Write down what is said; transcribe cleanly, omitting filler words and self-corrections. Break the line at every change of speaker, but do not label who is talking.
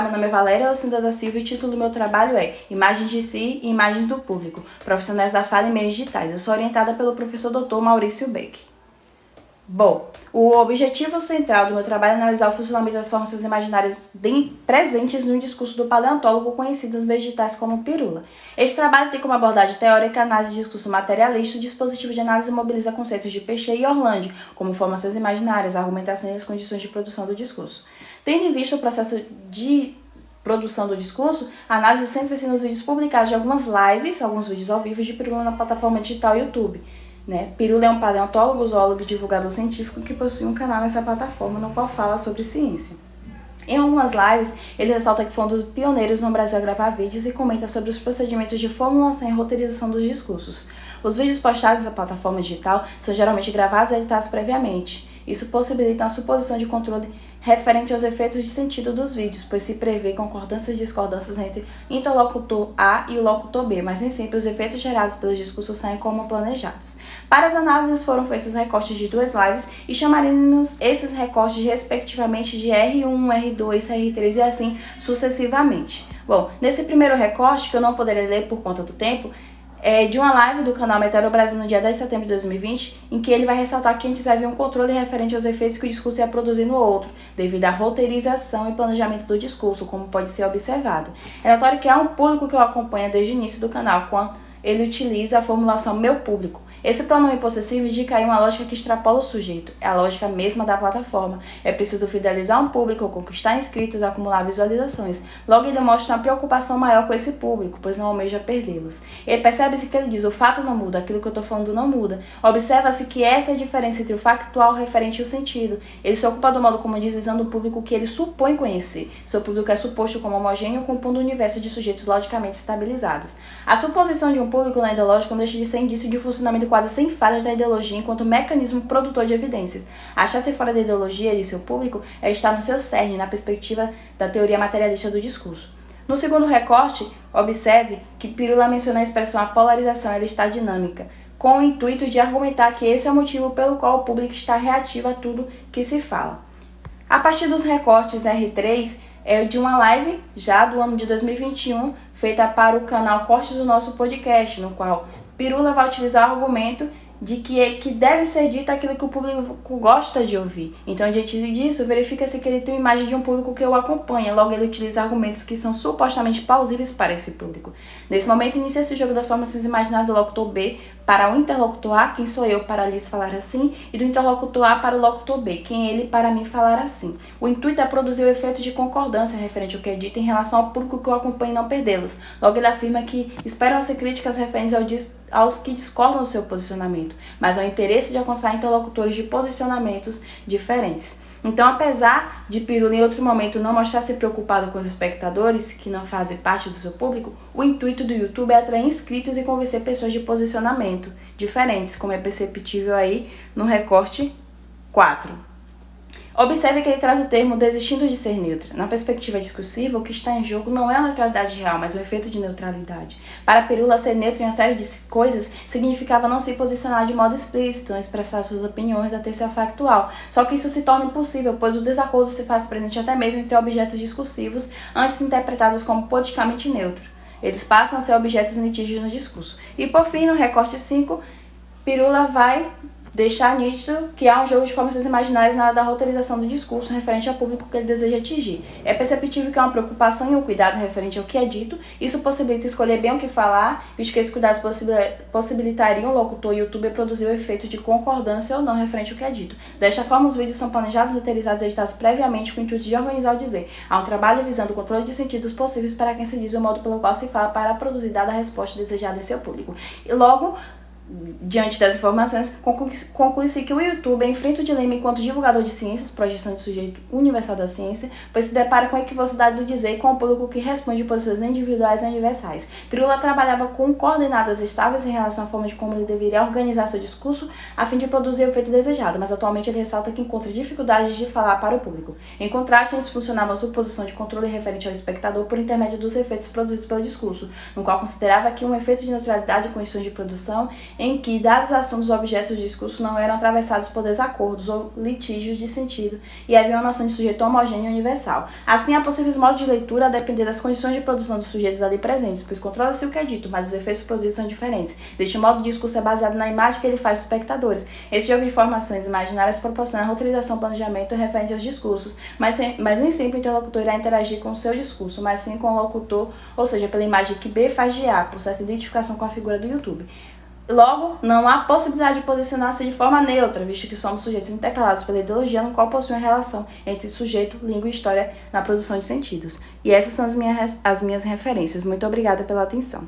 Meu nome é Valéria Lucinda da Silva e o título do meu trabalho é Imagens de si e Imagens do Público, Profissionais da Fala em Meios Digitais. Eu sou orientada pelo professor Dr. Maurício Beck. Bom, o objetivo central do meu trabalho é analisar o funcionamento das formas imaginárias presentes no discurso do paleontólogo conhecido nos meios digitais como Pirula. Este trabalho tem como abordagem teórica a análise de discurso materialista. O dispositivo de análise mobiliza conceitos de Pechet e Orlandi, como formações imaginárias, argumentações e as condições de produção do discurso. Tendo em vista o processo de produção do discurso, a análise centra-se nos vídeos publicados de algumas lives, alguns vídeos ao vivo de Pirula na plataforma digital YouTube. Pirula é um paleontólogo, zoólogo e divulgador científico que possui um canal nessa plataforma no qual fala sobre ciência. Em algumas lives, ele ressalta que foi um dos pioneiros no Brasil a gravar vídeos e comenta sobre os procedimentos de formulação e roteirização dos discursos. Os vídeos postados nessa plataforma digital são geralmente gravados e editados previamente. Isso possibilita a suposição de controle referente aos efeitos de sentido dos vídeos, pois se prevê concordâncias e discordâncias entre interlocutor A e o locutor B, mas nem sempre os efeitos gerados pelos discursos saem como planejados. Para as análises foram feitos recortes de 2 lives e chamaremos esses recortes respectivamente de R1, R2, R3 e assim sucessivamente. Bom, nesse primeiro recorte, que eu não poderia ler por conta do tempo, é de uma live do canal Meteoro Brasil no dia 10 de setembro de 2020, em que ele vai ressaltar que antes havia um controle referente aos efeitos que o discurso ia produzir no outro, devido à roteirização e planejamento do discurso, como pode ser observado. É notório que há um público que o acompanha desde o início do canal, quando ele utiliza a formulação meu público. Esse pronome possessivo indica aí uma lógica que extrapola o sujeito, é a lógica mesma da plataforma. É preciso fidelizar um público, conquistar inscritos, acumular visualizações. Logo ele mostra uma preocupação maior com esse público, pois não almeja perdê-los. Ele percebe-se que ele diz, o fato não muda, aquilo que eu estou falando não muda. Observa-se que essa é a diferença entre o factual referente ao sentido. Ele se ocupa do modo como diz, visando o público que ele supõe conhecer. Seu público é suposto como homogêneo, compondo um universo de sujeitos logicamente estabilizados. A suposição de um público na ideológica não deixa de ser indício de funcionamento quase sem falhas da ideologia enquanto mecanismo produtor de evidências. Achar-se fora da ideologia e seu público é estar no seu cerne, na perspectiva da teoria materialista do discurso. No segundo recorte, observe que Pirula menciona a expressão a polarização, ela está dinâmica, com o intuito de argumentar que esse é o motivo pelo qual o público está reativo a tudo que se fala. A partir dos recortes R3, é de uma live já do ano de 2021, feita para o canal Cortes do Nosso Podcast, no qual Pirula vai utilizar o argumento de que deve ser dito aquilo que o público gosta de ouvir. Então, diante disso, verifica-se que ele tem uma imagem de um público que o acompanha, logo ele utiliza argumentos que são supostamente plausíveis para esse público. Nesse momento, inicia esse jogo das formações imaginárias do locutor B para o interlocutor A, quem sou eu para lhes falar assim, e do interlocutor A para o locutor B, quem é ele para mim falar assim. O intuito é produzir o efeito de concordância referente ao que é dito em relação ao público que o acompanha e não perdê-los. Logo, ele afirma que esperam ser críticas referentes aos que discordam do seu posicionamento, mas ao interesse de alcançar interlocutores de posicionamentos diferentes. Então, apesar de Pirula em outro momento não mostrar ser preocupado com os espectadores, que não fazem parte do seu público, o intuito do YouTube é atrair inscritos e convencer pessoas de posicionamento diferentes, como é perceptível aí no recorte 4. Observe que ele traz o termo desistindo de ser neutra. Na perspectiva discursiva, o que está em jogo não é a neutralidade real, mas o efeito de neutralidade. Para Pirula, ser neutro em uma série de coisas significava não se posicionar de modo explícito, não expressar suas opiniões até ser factual. Só que isso se torna impossível, pois o desacordo se faz presente até mesmo entre objetos discursivos, antes interpretados como politicamente neutros. Eles passam a ser objetos litígios no discurso. E por fim, no recorte 5, Pirula vai deixar nítido que há um jogo de formas imaginárias na hora da roteirização do discurso referente ao público que ele deseja atingir. É perceptível que há uma preocupação e um cuidado referente ao que é dito. Isso possibilita escolher bem o que falar, visto que esses cuidados possibilitariam o locutor e o youtuber produzir o efeito de concordância ou não referente ao que é dito. Desta forma, os vídeos são planejados, roteirizados e editados previamente com o intuito de organizar o dizer. Há um trabalho visando o controle de sentidos possíveis para quem se diz o modo pelo qual se fala para produzir dada a resposta desejada em seu público. E logo, diante das informações, conclui-se que o YouTube enfrenta o dilema enquanto divulgador de ciências, projeção de sujeito universal da ciência, pois se depara com a equivocidade do dizer e com o público que responde por posições individuais e universais. Pirula trabalhava com coordenadas estáveis em relação à forma de como ele deveria organizar seu discurso a fim de produzir o efeito desejado, mas atualmente ele ressalta que encontra dificuldades de falar para o público. Em contraste, isso funcionava a suposição de controle referente ao espectador por intermédio dos efeitos produzidos pelo discurso, no qual considerava que um efeito de neutralidade e condições de produção em que, dados assuntos ou objetos do discurso, não eram atravessados por desacordos ou litígios de sentido e havia uma noção de sujeito homogêneo e universal. Assim, há possíveis modos de leitura a depender das condições de produção dos sujeitos ali presentes, pois controla-se o que é dito, mas os efeitos produzidos são diferentes. Deste modo, o discurso é baseado na imagem que ele faz dos espectadores. Esse jogo de informações imaginárias proporciona a utilização, planejamento referente aos discursos, mas nem sempre o interlocutor irá interagir com o seu discurso, mas sim com o locutor, ou seja, pela imagem que B faz de A, por certa identificação com a figura do YouTube. Logo, não há possibilidade de posicionar-se de forma neutra, visto que somos sujeitos intercalados pela ideologia no qual possui uma relação entre sujeito, língua e história na produção de sentidos. E essas são as minhas referências. Muito obrigada pela atenção.